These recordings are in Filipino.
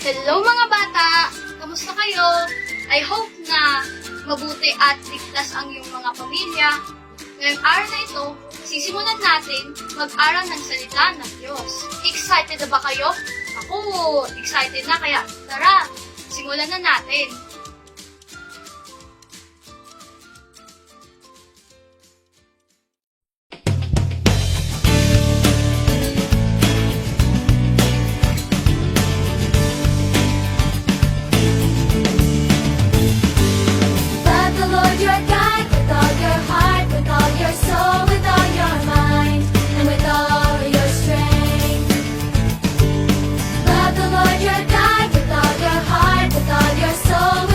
Hello mga bata! Kamusta kayo? I hope na mabuti at ligtas ang iyong mga pamilya. Ngayong araw na ito, sisimulan natin mag-aral ng salita ng Diyos. Excited na ba kayo? Ako, excited na kaya tara, simulan na natin. Love the Lord your God with all your heart, with all your soul, with all your mind, and with all your strength. Love the Lord your God with all your heart, with all your soul,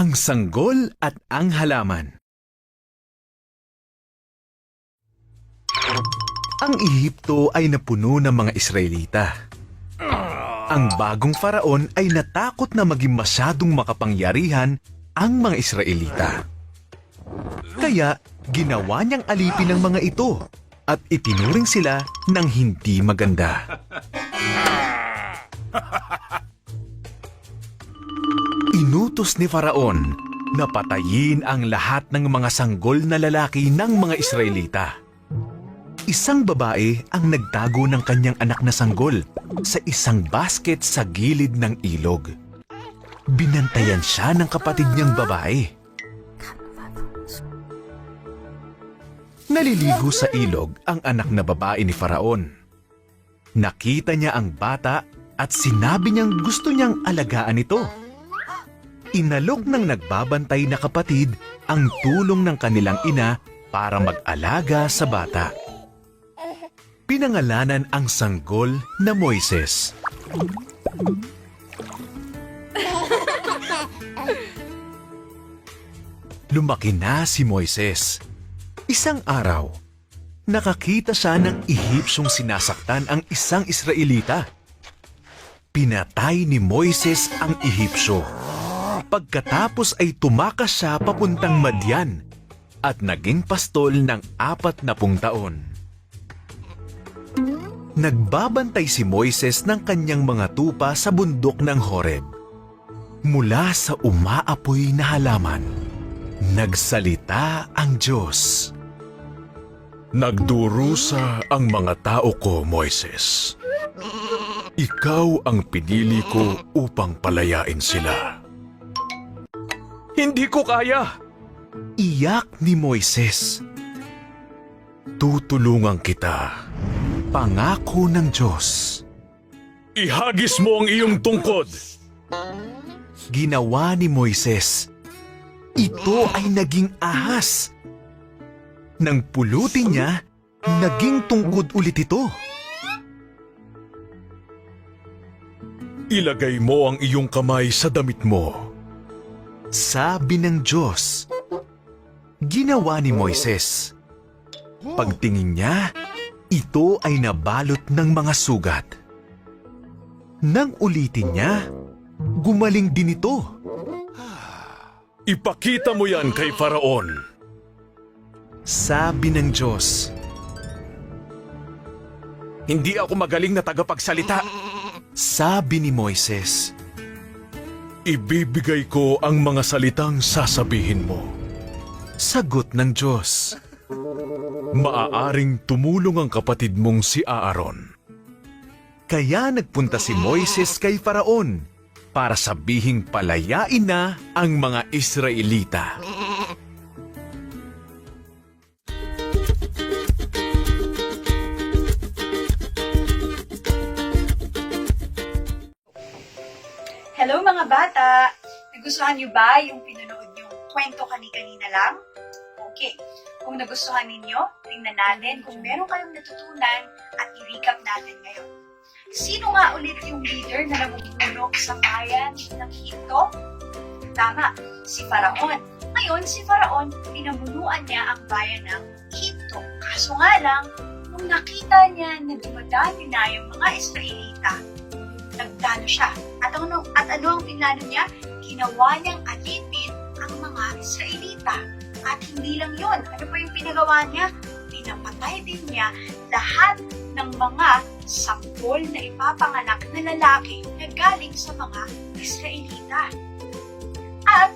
Ang sanggol at ang halaman. Ang Ehipto ay napuno ng mga Israelita. Ang bagong faraon ay natakot na maging masyadong makapangyarihan ang mga Israelita. Kaya ginawa niyang alipin ang mga ito at itinuring sila ng hindi maganda. Inutos ni Faraon na patayin ang lahat ng mga sanggol na lalaki ng mga Israelita. Isang babae ang nagtago ng kanyang anak na sanggol sa isang basket sa gilid ng ilog. Binantayan siya ng kapatid niyang babae. Naliligo sa ilog ang anak na babae ni Faraon. Nakita niya ang bata at sinabi niyang gusto niyang alagaan ito. Inalok ng nagbabantay na kapatid ang tulong ng kanilang ina para mag-alaga sa bata. Pinangalanan ang sanggol na Moises. Lumaki na si Moises. Isang araw, nakakita siya ng Ehipsyong sinasaktan ang isang Israelita. Pinatay ni Moises ang Ehipsyo. Pagkatapos ay tumakas siya papuntang Madian at naging pastol ng 40 taon. Nagbabantay si Moises ng kanyang mga tupa sa bundok ng Horeb. Mula sa umaapoy na halaman, nagsalita ang Diyos. Nagdurusa ang mga tao ko, Moises. Ikaw ang pinili ko upang palayain sila. Hindi ko kaya! Iyak ni Moises. Tutulungan kita. Pangako ng Diyos. Ihagis mo ang iyong tungkod. Ginawa ni Moises. Ito ay naging ahas. Nang pulutin niya, naging tungkod ulit ito. Ilagay mo ang iyong kamay sa damit mo. Sabi ng Diyos. Ginawa ni Moises. Pagtingin niya, ito ay nabalot ng mga sugat. Nang ulitin niya, gumaling din ito. Ipakita mo yan kay Faraon. Sabi ng Diyos. Hindi ako magaling na tagapagsalita. Sabi ni Moises. Ibibigay ko ang mga salitang sasabihin mo. Sagot ng Diyos. Maaaring tumulong ang kapatid mong si Aaron. Kaya nagpunta si Moises kay Faraon para sabihing palayain na ang mga Israelita. Hello mga bata! Nagustuhan niyo ba yung pinanood yung kwento kani-kanina lang? Okay, kung nagustuhan ninyo, tingnan natin kung meron kayong natutunan at i-recap natin ngayon. Sino nga ulit yung leader na namumuno sa bayan ng Ehipto? Tama, si Faraon. Ngayon, si Faraon, pinamunuan niya ang bayan ng Ehipto. Kaso nga lang, nung nakita niya na dumadami na yung mga Israelita, nagplano siya. At ano ang pinlano niya? Ginawa niyang alipin ang mga Israelita. At hindi lang yun. Ano pa yung pinagawa niya? Pinapatay din niya lahat ng mga sanggol na ipapanganak na lalaki na galing sa mga Israelita. At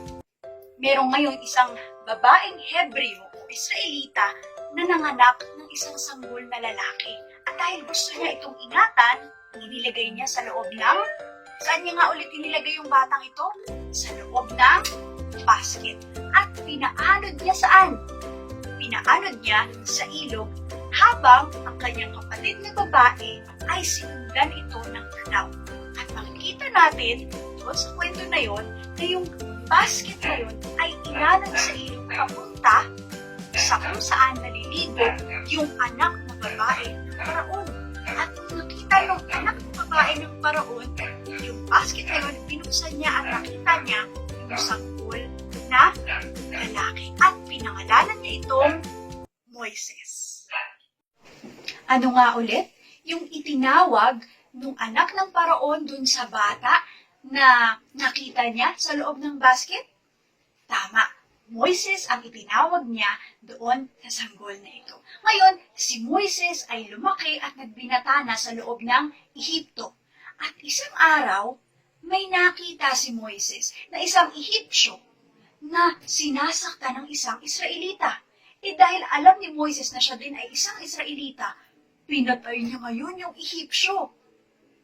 merong ngayong isang babaeng Hebreo o Israelita na nanganak ng isang sanggol na lalaki. At dahil gusto niya itong ingatan, inilagay niya sa loob ng... Saan niya nga ulit inilagay yung batang ito? Sa loob ng basket. At pinaanod niya saan? Pinaanod niya sa ilog habang ang kanyang kapatid na babae ay sinundan ito ng kanaw. At makikita natin doon sa kwento na yon na yung basket na yun ay inanod sa ilog papunta sa kung saan naliligo yung anak na babae ng Faraon. At nung nakita ng anak ng babae ng Faraon, yung basket na yun, binuksan niya at nakita niya yung sanggol pinangalanan niya itong Moises. Ano nga ulit? Yung itinawag nung anak ng paraon dun sa bata na nakita niya sa loob ng basket? Tama, Moises ang itinawag niya doon sa sanggol na ito. Ngayon, si Moises ay lumaki at nagbinata na sa loob ng Ehipto. At isang araw, may nakita si Moises na isang Ehipsyo na sinasaktan ng isang Israelita. Dahil alam ni Moises na siya din ay isang Israelita, pinatay niya ngayon yung Ehipsyo.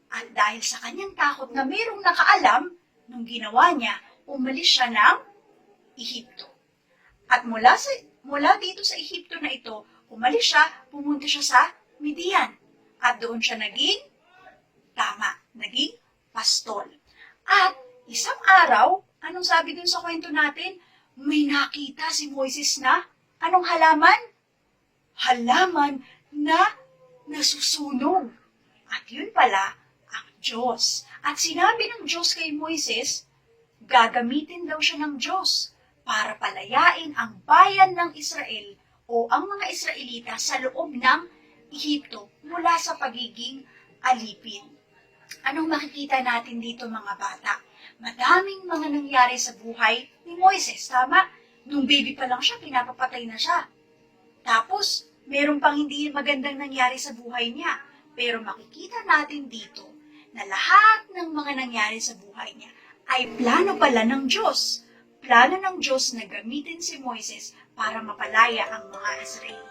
At dahil sa kanyang takot na mayroong nakaalam, nung ginawa niya, umalis siya ng Ehipto. At mula dito sa Ehipto na ito, umalis siya, pumunta siya sa Midian. At doon siya naging pastol. At isang araw, anong sabi dun sa kwento natin? May nakita si Moises na, anong halaman? Halaman na nasusunog. At yun pala, ang Diyos. At sinabi ng Diyos kay Moises, gagamitin daw siya ng Diyos para palayain ang bayan ng Israel o ang mga Israelita sa loob ng Ehipto mula sa pagiging alipin. Anong makikita natin dito mga bata? Madaming mga nangyari sa buhay ni Moises, tama? Nung baby pa lang siya, pinapapatay na siya. Tapos, meron pang hindi magandang nangyari sa buhay niya. Pero makikita natin dito na lahat ng mga nangyari sa buhay niya ay plano pala ng Diyos. Plano ng Diyos na gamitin si Moises para mapalaya ang mga Israelita.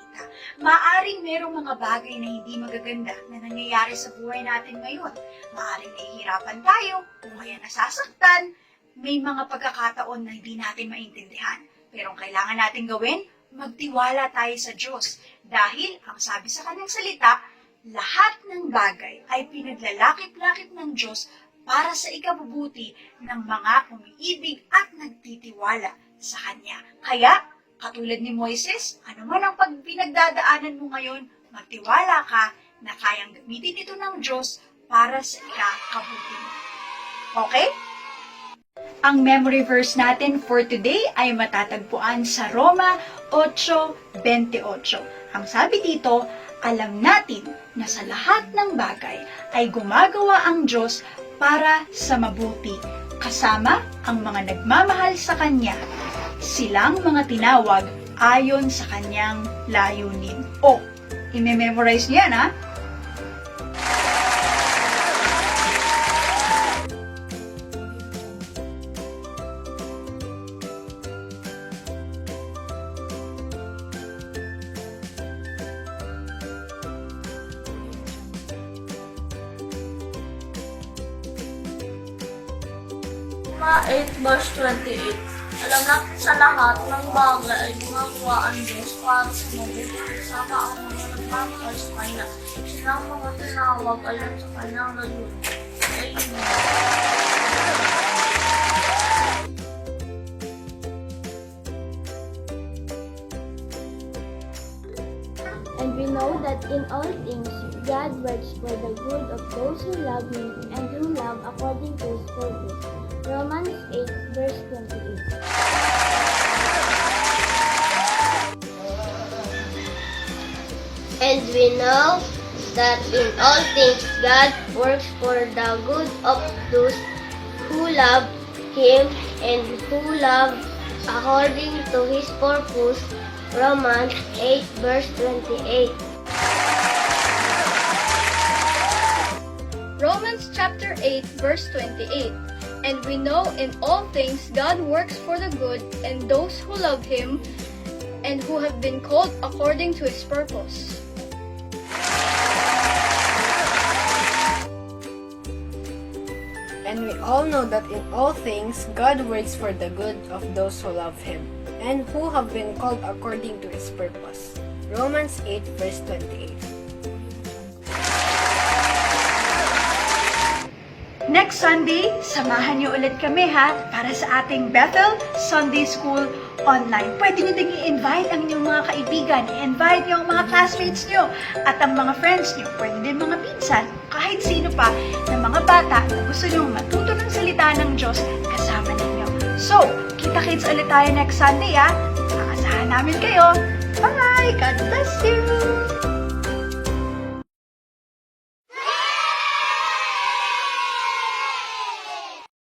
Maaring merong mga bagay na hindi magaganda na nangyayari sa buhay natin ngayon. Maaring nahihirapan tayo, kung kaya nasasaktan, may mga pagkakataon na hindi natin maintindihan. Pero ang kailangan natin gawin, magtiwala tayo sa Diyos. Dahil, ang sabi sa kanyang salita, lahat ng bagay ay pinaglalakip-lakip ng Diyos para sa ikabubuti ng mga umiibig at nagtitiwala sa Kanya. Kaya, katulad ni Moises, ano man ang pinagdadaanan mo ngayon, magtiwala ka na kayang gamitin ito ng Diyos para sa ikabubuti mo. Okay? Ang memory verse natin for today ay matatagpuan sa Roma 8:28. Ang sabi dito, alam natin na sa lahat ng bagay ay gumagawa ang Diyos para sa mabuti, kasama ang mga nagmamahal sa Kanya, silang mga tinawag ayon sa Kanyang layunin. O, i-memorize niyan ha? Roma 8 verse 28. Alam natin sa lahat ng bagay ay gumagawa ang Diyos para sa mabuti. Kasama ang mga nagmamahal sa Kanya. Silang mga tinawag ayon sa Kanyang layunin. Amen. And we know that in all things God works for the good of those who love Him and who love according to His purpose. Romans 8 verse 28. And we know that in all things God works for the good of those who love Him and who love according to His purpose. Romans 8 verse 28. Romans chapter 8 verse 28. And we know in all things God works for the good and those who love Him and who have been called according to His purpose. And we all know that in all things God works for the good of those who love Him and who have been called according to His purpose. Romans 8 verse 28. Next Sunday, samahan niyo ulit kami ha para sa ating Bethel Sunday School Online. Pwede niyo ding i-invite ang inyong mga kaibigan, i-invite niyo ang mga classmates niyo at ang mga friends niyo, pwede din mga pinsan, kahit sino pa na mga bata na gusto niyo matuto ng salita ng Diyos kasama ninyo. So, kita-kits ulit tayo next Sunday ha. Aasahan namin kayo. Bye! God bless you!